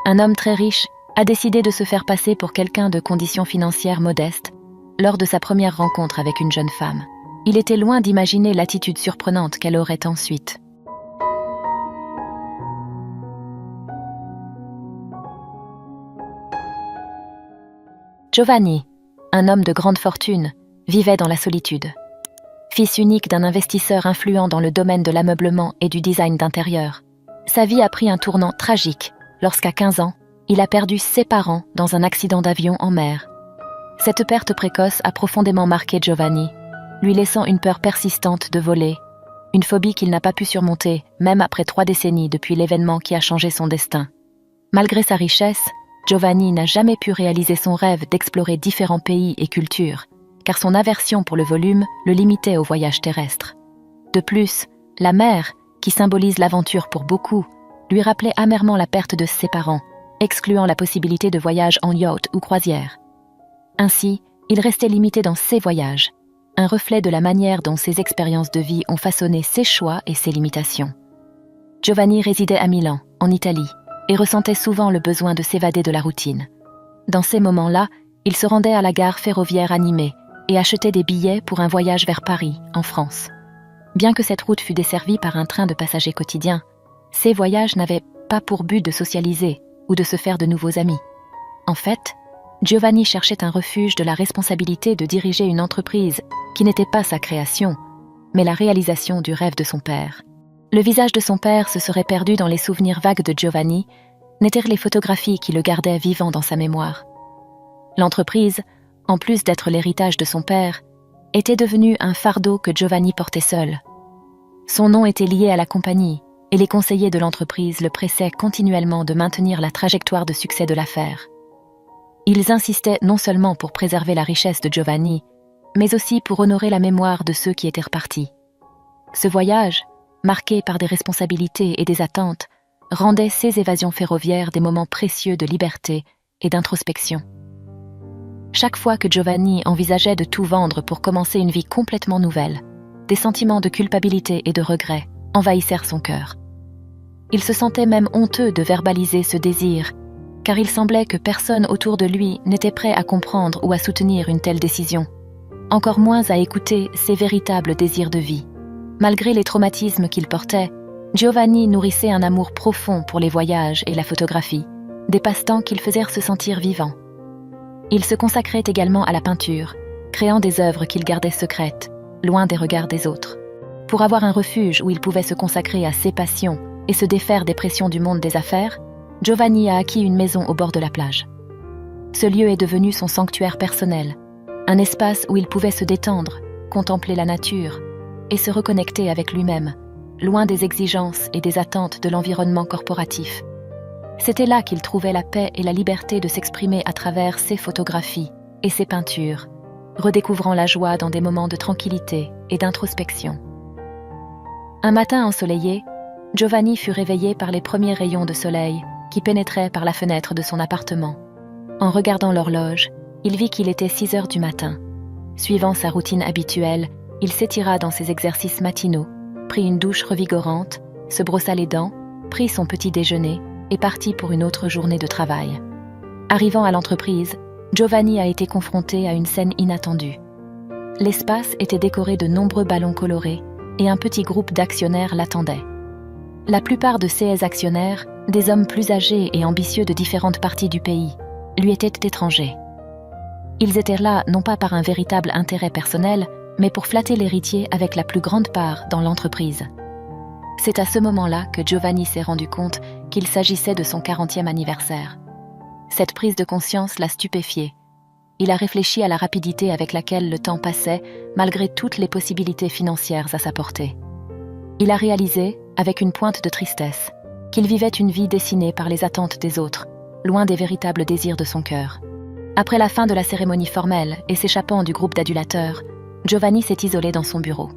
Un homme très riche a décidé de se faire passer pour quelqu'un de conditions financières modestes lors de sa première rencontre avec une jeune femme. Il était loin d'imaginer l'attitude surprenante qu'elle aurait ensuite. Giovanni, un homme de grande fortune, vivait dans la solitude. Fils unique d'un investisseur influent dans le domaine de l'ameublement et du design d'intérieur, sa vie a pris un tournant tragique lorsqu'à 15 ans, il a perdu ses parents dans un accident d'avion en mer. Cette perte précoce a profondément marqué Giovanni, lui laissant une peur persistante de voler, une phobie qu'il n'a pas pu surmonter, même après 3 décennies depuis l'événement qui a changé son destin. Malgré sa richesse, Giovanni n'a jamais pu réaliser son rêve d'explorer différents pays et cultures, car son aversion pour le volume le limitait aux voyages terrestres. De plus, la mer, qui symbolise l'aventure pour beaucoup, lui rappelait amèrement la perte de ses parents, excluant la possibilité de voyages en yacht ou croisière. Ainsi, il restait limité dans ses voyages, un reflet de la manière dont ses expériences de vie ont façonné ses choix et ses limitations. Giovanni résidait à Milan, en Italie, et ressentait souvent le besoin de s'évader de la routine. Dans ces moments-là, il se rendait à la gare ferroviaire animée et achetait des billets pour un voyage vers Paris, en France. Bien que cette route fût desservie par un train de passagers quotidien, ces voyages n'avaient pas pour but de socialiser ou de se faire de nouveaux amis. En fait, Giovanni cherchait un refuge de la responsabilité de diriger une entreprise qui n'était pas sa création, mais la réalisation du rêve de son père. Le visage de son père se serait perdu dans les souvenirs vagues de Giovanni, n'étaient les photographies qui le gardaient vivant dans sa mémoire. L'entreprise, en plus d'être l'héritage de son père, était devenue un fardeau que Giovanni portait seul. Son nom était lié à la compagnie, et les conseillers de l'entreprise le pressaient continuellement de maintenir la trajectoire de succès de l'affaire. Ils insistaient non seulement pour préserver la richesse de Giovanni, mais aussi pour honorer la mémoire de ceux qui étaient repartis. Ce voyage, marqué par des responsabilités et des attentes, rendait ces évasions ferroviaires des moments précieux de liberté et d'introspection. Chaque fois que Giovanni envisageait de tout vendre pour commencer une vie complètement nouvelle, des sentiments de culpabilité et de regret envahissèrent son cœur. Il se sentait même honteux de verbaliser ce désir, car il semblait que personne autour de lui n'était prêt à comprendre ou à soutenir une telle décision, encore moins à écouter ses véritables désirs de vie. Malgré les traumatismes qu'il portait, Giovanni nourrissait un amour profond pour les voyages et la photographie, des passe-temps qui le faisaient se sentir vivant. Il se consacrait également à la peinture, créant des œuvres qu'il gardait secrètes, loin des regards des autres. Pour avoir un refuge où il pouvait se consacrer à ses passions et se défaire des pressions du monde des affaires, Giovanni a acquis une maison au bord de la plage. Ce lieu est devenu son sanctuaire personnel, un espace où il pouvait se détendre, contempler la nature et se reconnecter avec lui-même, loin des exigences et des attentes de l'environnement corporatif. C'était là qu'il trouvait la paix et la liberté de s'exprimer à travers ses photographies et ses peintures, redécouvrant la joie dans des moments de tranquillité et d'introspection. Un matin ensoleillé, Giovanni fut réveillé par les premiers rayons de soleil qui pénétraient par la fenêtre de son appartement. En regardant l'horloge, il vit qu'il était 6 heures du matin. Suivant sa routine habituelle, il s'étira dans ses exercices matinaux, prit une douche revigorante, se brossa les dents, prit son petit déjeuner et partit pour une autre journée de travail. Arrivant à l'entreprise, Giovanni a été confronté à une scène inattendue. L'espace était décoré de nombreux ballons colorés et un petit groupe d'actionnaires l'attendait. La plupart de ces actionnaires, des hommes plus âgés et ambitieux de différentes parties du pays, lui étaient étrangers. Ils étaient là non pas par un véritable intérêt personnel, mais pour flatter l'héritier avec la plus grande part dans l'entreprise. C'est à ce moment-là que Giovanni s'est rendu compte qu'il s'agissait de son 40e anniversaire. Cette prise de conscience l'a stupéfié. Il a réfléchi à la rapidité avec laquelle le temps passait, malgré toutes les possibilités financières à sa portée. Il a réalisé, avec une pointe de tristesse, qu'il vivait une vie dessinée par les attentes des autres, loin des véritables désirs de son cœur. Après la fin de la cérémonie formelle et s'échappant du groupe d'adulateurs, Giovanni s'est isolé dans son bureau.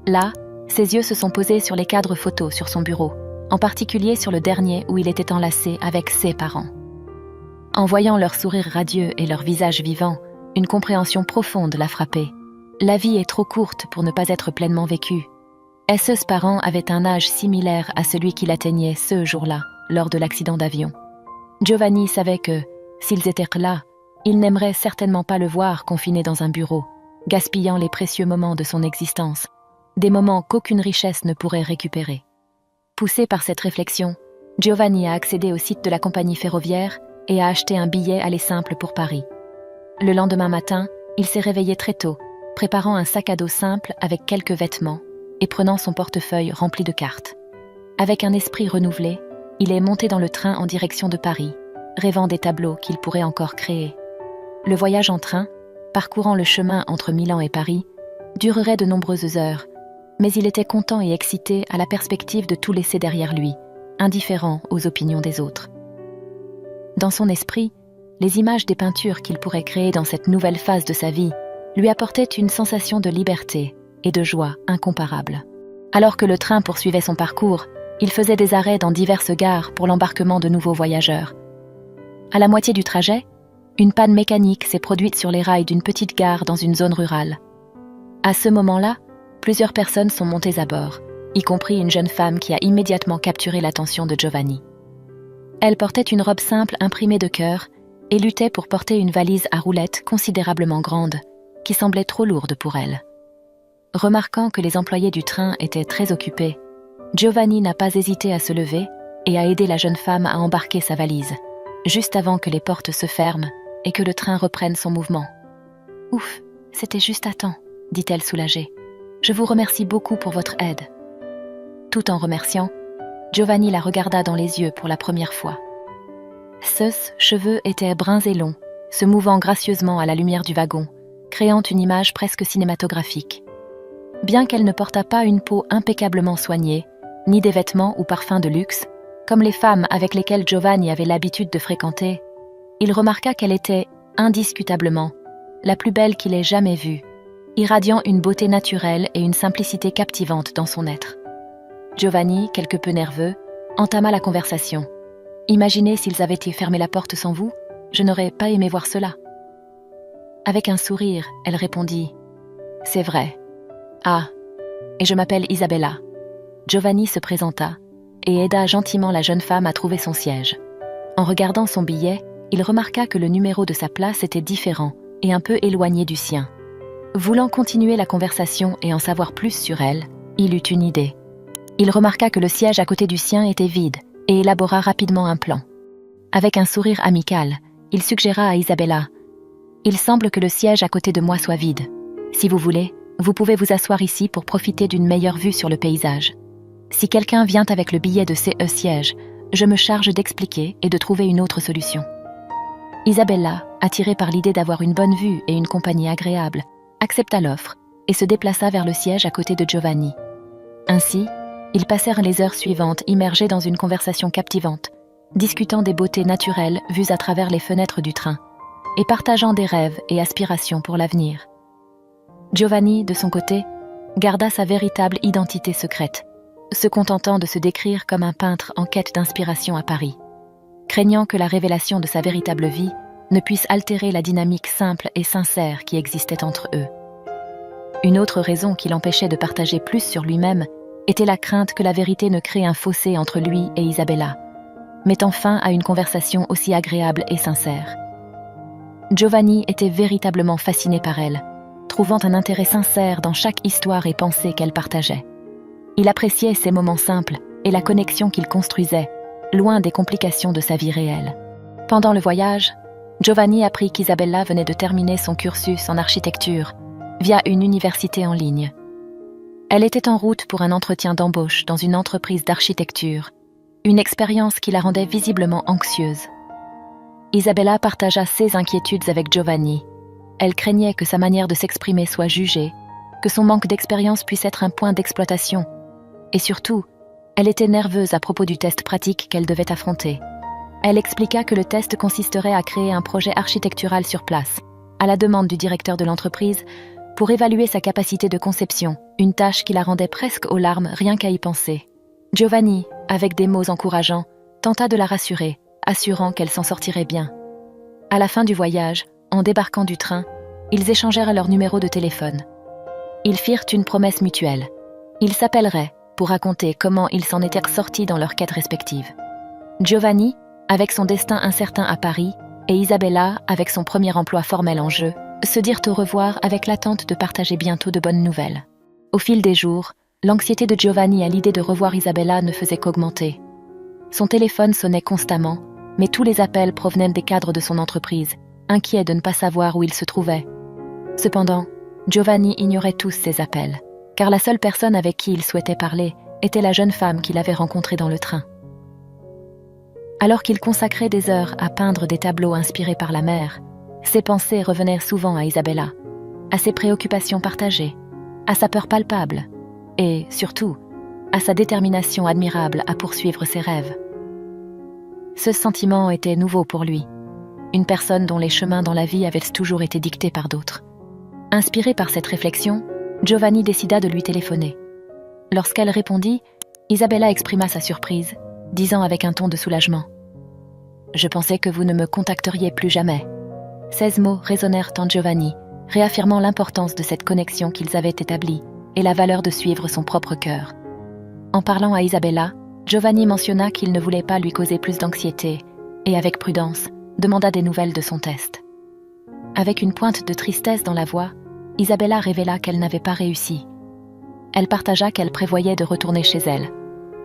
Là, ses yeux se sont posés sur les cadres photos sur son bureau, en particulier sur le dernier où il était enlacé avec ses parents. En voyant leur sourire radieux et leur visage vivant, une compréhension profonde l'a frappé. La vie est trop courte pour ne pas être pleinement vécue. Ses parents avaient un âge similaire à celui qu'il atteignait ce jour-là, lors de l'accident d'avion. Giovanni savait que, s'ils étaient là, il n'aimerait certainement pas le voir confiné dans un bureau, gaspillant les précieux moments de son existence, des moments qu'aucune richesse ne pourrait récupérer. Poussé par cette réflexion, Giovanni a accédé au site de la compagnie ferroviaire et a acheté un billet aller simple pour Paris. Le lendemain matin, il s'est réveillé très tôt, préparant un sac à dos simple avec quelques vêtements et prenant son portefeuille rempli de cartes. Avec un esprit renouvelé, il est monté dans le train en direction de Paris, rêvant des tableaux qu'il pourrait encore créer. Le voyage en train, parcourant le chemin entre Milan et Paris, durerait de nombreuses heures, mais il était content et excité à la perspective de tout laisser derrière lui, indifférent aux opinions des autres. Dans son esprit, les images des peintures qu'il pourrait créer dans cette nouvelle phase de sa vie lui apportaient une sensation de liberté et de joie incomparable. Alors que le train poursuivait son parcours, il faisait des arrêts dans diverses gares pour l'embarquement de nouveaux voyageurs. À la moitié du trajet, une panne mécanique s'est produite sur les rails d'une petite gare dans une zone rurale. À ce moment-là, plusieurs personnes sont montées à bord, y compris une jeune femme qui a immédiatement capturé l'attention de Giovanni. Elle portait une robe simple imprimée de cœur et luttait pour porter une valise à roulettes considérablement grande, qui semblait trop lourde pour elle. Remarquant que les employés du train étaient très occupés, Giovanni n'a pas hésité à se lever et à aider la jeune femme à embarquer sa valise, juste avant que les portes se ferment et que le train reprenne son mouvement. « Ouf, c'était juste à temps », dit-elle soulagée. « Je vous remercie beaucoup pour votre aide. » Tout en remerciant, Giovanni la regarda dans les yeux pour la première fois. Ses cheveux étaient bruns et longs, se mouvant gracieusement à la lumière du wagon, créant une image presque cinématographique. Bien qu'elle ne portât pas une peau impeccablement soignée, ni des vêtements ou parfums de luxe, comme les femmes avec lesquelles Giovanni avait l'habitude de fréquenter, il remarqua qu'elle était, indiscutablement, la plus belle qu'il ait jamais vue, irradiant une beauté naturelle et une simplicité captivante dans son être. Giovanni, quelque peu nerveux, entama la conversation. « Imaginez s'ils avaient fermé la porte sans vous, je n'aurais pas aimé voir cela. » Avec un sourire, elle répondit « C'est vrai. Ah, et je m'appelle Isabella. » Giovanni se présenta et aida gentiment la jeune femme à trouver son siège. En regardant son billet, il remarqua que le numéro de sa place était différent et un peu éloigné du sien. Voulant continuer la conversation et en savoir plus sur elle, il eut une idée. Il remarqua que le siège à côté du sien était vide et élabora rapidement un plan. Avec un sourire amical, il suggéra à Isabella « Il semble que le siège à côté de moi soit vide. Si vous voulez, vous pouvez vous asseoir ici pour profiter d'une meilleure vue sur le paysage. Si quelqu'un vient avec le billet de ce siège, je me charge d'expliquer et de trouver une autre solution. » Isabella, attirée par l'idée d'avoir une bonne vue et une compagnie agréable, accepta l'offre et se déplaça vers le siège à côté de Giovanni. Ainsi, ils passèrent les heures suivantes immergés dans une conversation captivante, discutant des beautés naturelles vues à travers les fenêtres du train, et partageant des rêves et aspirations pour l'avenir. Giovanni, de son côté, garda sa véritable identité secrète, se contentant de se décrire comme un peintre en quête d'inspiration à Paris, craignant que la révélation de sa véritable vie ne puisse altérer la dynamique simple et sincère qui existait entre eux. Une autre raison qui l'empêchait de partager plus sur lui-même était la crainte que la vérité ne crée un fossé entre lui et Isabella, mettant fin à une conversation aussi agréable et sincère. Giovanni était véritablement fasciné par elle, trouvant un intérêt sincère dans chaque histoire et pensée qu'elle partageait. Il appréciait ces moments simples et la connexion qu'il construisait, loin des complications de sa vie réelle. Pendant le voyage, Giovanni apprit qu'Isabella venait de terminer son cursus en architecture via une université en ligne. Elle était en route pour un entretien d'embauche dans une entreprise d'architecture, une expérience qui la rendait visiblement anxieuse. Isabella partagea ses inquiétudes avec Giovanni. Elle craignait que sa manière de s'exprimer soit jugée, que son manque d'expérience puisse être un point d'exploitation. Et surtout, elle était nerveuse à propos du test pratique qu'elle devait affronter. Elle expliqua que le test consisterait à créer un projet architectural sur place, à la demande du directeur de l'entreprise, pour évaluer sa capacité de conception, une tâche qui la rendait presque aux larmes rien qu'à y penser. Giovanni, avec des mots encourageants, tenta de la rassurer, assurant qu'elle s'en sortirait bien. À la fin du voyage, en débarquant du train, ils échangèrent leur numéro de téléphone. Ils firent une promesse mutuelle. Ils s'appelleraient pour raconter comment ils s'en étaient sortis dans leurs quêtes respectives. Giovanni, Avec son destin incertain à Paris, et Isabella, avec son premier emploi formel en jeu, se dirent au revoir avec l'attente de partager bientôt de bonnes nouvelles. Au fil des jours, l'anxiété de Giovanni à l'idée de revoir Isabella ne faisait qu'augmenter. Son téléphone sonnait constamment, mais tous les appels provenaient des cadres de son entreprise, inquiets de ne pas savoir où il se trouvait. Cependant, Giovanni ignorait tous ces appels, car la seule personne avec qui il souhaitait parler était la jeune femme qu'il avait rencontrée dans le train. Alors qu'il consacrait des heures à peindre des tableaux inspirés par la mer, ses pensées revenaient souvent à Isabella, à ses préoccupations partagées, à sa peur palpable et, surtout, à sa détermination admirable à poursuivre ses rêves. Ce sentiment était nouveau pour lui, une personne dont les chemins dans la vie avaient toujours été dictés par d'autres. Inspiré par cette réflexion, Giovanni décida de lui téléphoner. Lorsqu'elle répondit, Isabella exprima sa surprise, disant avec un ton de soulagement : « Je pensais que vous ne me contacteriez plus jamais. » 16 mots résonnèrent en Giovanni, réaffirmant l'importance de cette connexion qu'ils avaient établie et la valeur de suivre son propre cœur. En parlant à Isabella, Giovanni mentionna qu'il ne voulait pas lui causer plus d'anxiété et, avec prudence, demanda des nouvelles de son test. Avec une pointe de tristesse dans la voix, Isabella révéla qu'elle n'avait pas réussi. Elle partagea qu'elle prévoyait de retourner chez elle,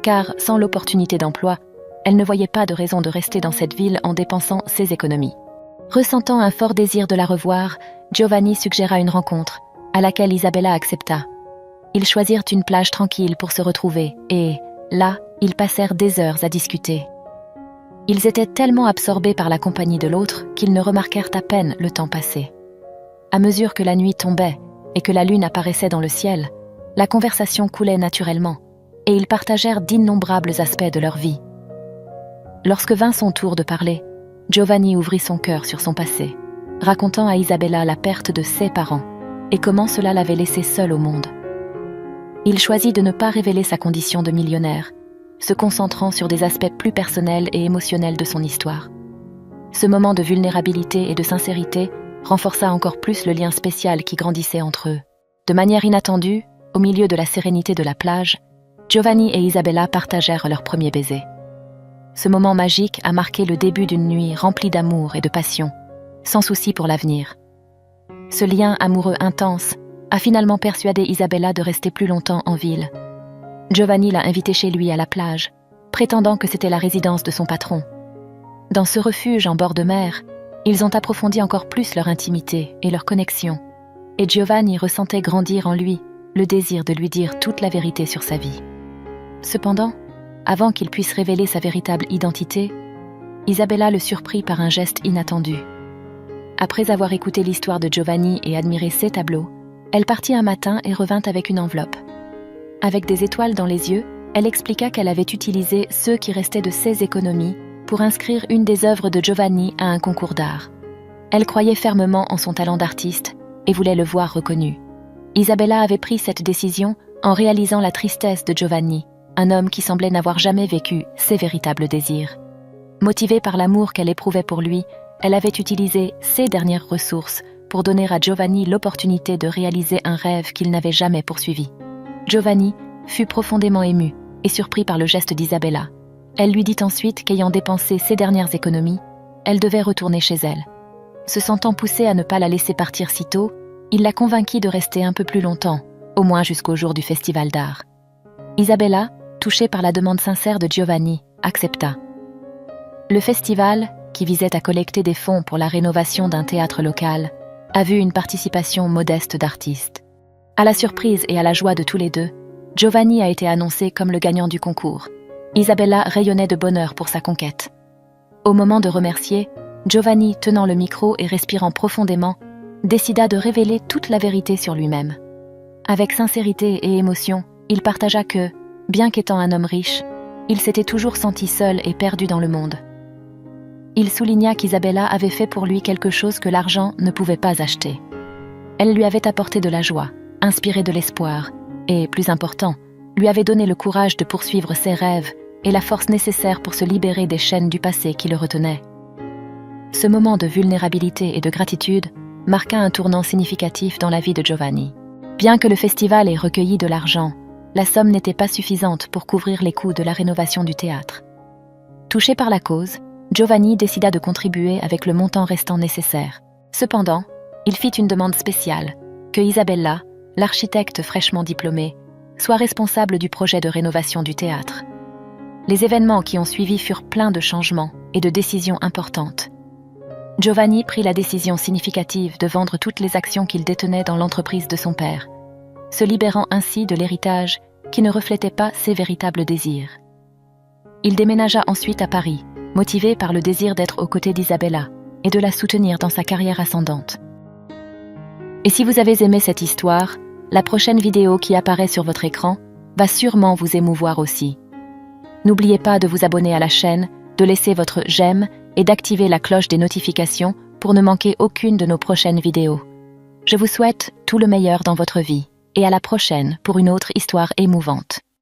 car, sans l'opportunité d'emploi, elle ne voyait pas de raison de rester dans cette ville en dépensant ses économies. Ressentant un fort désir de la revoir, Giovanni suggéra une rencontre, à laquelle Isabella accepta. Ils choisirent une plage tranquille pour se retrouver et, là, ils passèrent des heures à discuter. Ils étaient tellement absorbés par la compagnie de l'autre qu'ils ne remarquèrent à peine le temps passé. À mesure que la nuit tombait et que la lune apparaissait dans le ciel, la conversation coulait naturellement et ils partagèrent d'innombrables aspects de leur vie. Lorsque vint son tour de parler, Giovanni ouvrit son cœur sur son passé, racontant à Isabella la perte de ses parents et comment cela l'avait laissé seul au monde. Il choisit de ne pas révéler sa condition de millionnaire, se concentrant sur des aspects plus personnels et émotionnels de son histoire. Ce moment de vulnérabilité et de sincérité renforça encore plus le lien spécial qui grandissait entre eux. De manière inattendue, au milieu de la sérénité de la plage, Giovanni et Isabella partagèrent leur premier baiser. Ce moment magique a marqué le début d'une nuit remplie d'amour et de passion, sans souci pour l'avenir. Ce lien amoureux intense a finalement persuadé Isabella de rester plus longtemps en ville. Giovanni l'a invitée chez lui à la plage, prétendant que c'était la résidence de son patron. Dans ce refuge en bord de mer, ils ont approfondi encore plus leur intimité et leur connexion, et Giovanni ressentait grandir en lui le désir de lui dire toute la vérité sur sa vie. Cependant, avant qu'il puisse révéler sa véritable identité, Isabella le surprit par un geste inattendu. Après avoir écouté l'histoire de Giovanni et admiré ses tableaux, elle partit un matin et revint avec une enveloppe. Avec des étoiles dans les yeux, elle expliqua qu'elle avait utilisé ceux qui restaient de ses économies pour inscrire une des œuvres de Giovanni à un concours d'art. Elle croyait fermement en son talent d'artiste et voulait le voir reconnu. Isabella avait pris cette décision en réalisant la tristesse de Giovanni, un homme qui semblait n'avoir jamais vécu ses véritables désirs. Motivée par l'amour qu'elle éprouvait pour lui, elle avait utilisé ses dernières ressources pour donner à Giovanni l'opportunité de réaliser un rêve qu'il n'avait jamais poursuivi. Giovanni fut profondément ému et surpris par le geste d'Isabella. Elle lui dit ensuite qu'ayant dépensé ses dernières économies, elle devait retourner chez elle. Se sentant poussée à ne pas la laisser partir si tôt, il la convainquit de rester un peu plus longtemps, au moins jusqu'au jour du festival d'art. Isabella, touchée par la demande sincère de Giovanni, accepta. Le festival, qui visait à collecter des fonds pour la rénovation d'un théâtre local, a vu une participation modeste d'artistes. À la surprise et à la joie de tous les deux, Giovanni a été annoncé comme le gagnant du concours. Isabella rayonnait de bonheur pour sa conquête. Au moment de remercier, Giovanni, tenant le micro et respirant profondément, décida de révéler toute la vérité sur lui-même. Avec sincérité et émotion, il partagea que, bien qu'étant un homme riche, il s'était toujours senti seul et perdu dans le monde. Il souligna qu'Isabella avait fait pour lui quelque chose que l'argent ne pouvait pas acheter. Elle lui avait apporté de la joie, inspiré de l'espoir, et, plus important, lui avait donné le courage de poursuivre ses rêves et la force nécessaire pour se libérer des chaînes du passé qui le retenaient. Ce moment de vulnérabilité et de gratitude marqua un tournant significatif dans la vie de Giovanni. Bien que le festival ait recueilli de l'argent, la somme n'était pas suffisante pour couvrir les coûts de la rénovation du théâtre. Touché par la cause, Giovanni décida de contribuer avec le montant restant nécessaire. Cependant, il fit une demande spéciale, que Isabella, l'architecte fraîchement diplômée, soit responsable du projet de rénovation du théâtre. Les événements qui ont suivi furent pleins de changements et de décisions importantes. Giovanni prit la décision significative de vendre toutes les actions qu'il détenait dans l'entreprise de son père, se libérant ainsi de l'héritage qui ne reflétait pas ses véritables désirs. Il déménagea ensuite à Paris, motivé par le désir d'être aux côtés d'Isabella et de la soutenir dans sa carrière ascendante. Et si vous avez aimé cette histoire, la prochaine vidéo qui apparaît sur votre écran va sûrement vous émouvoir aussi. N'oubliez pas de vous abonner à la chaîne, de laisser votre j'aime et d'activer la cloche des notifications pour ne manquer aucune de nos prochaines vidéos. Je vous souhaite tout le meilleur dans votre vie et à la prochaine pour une autre histoire émouvante.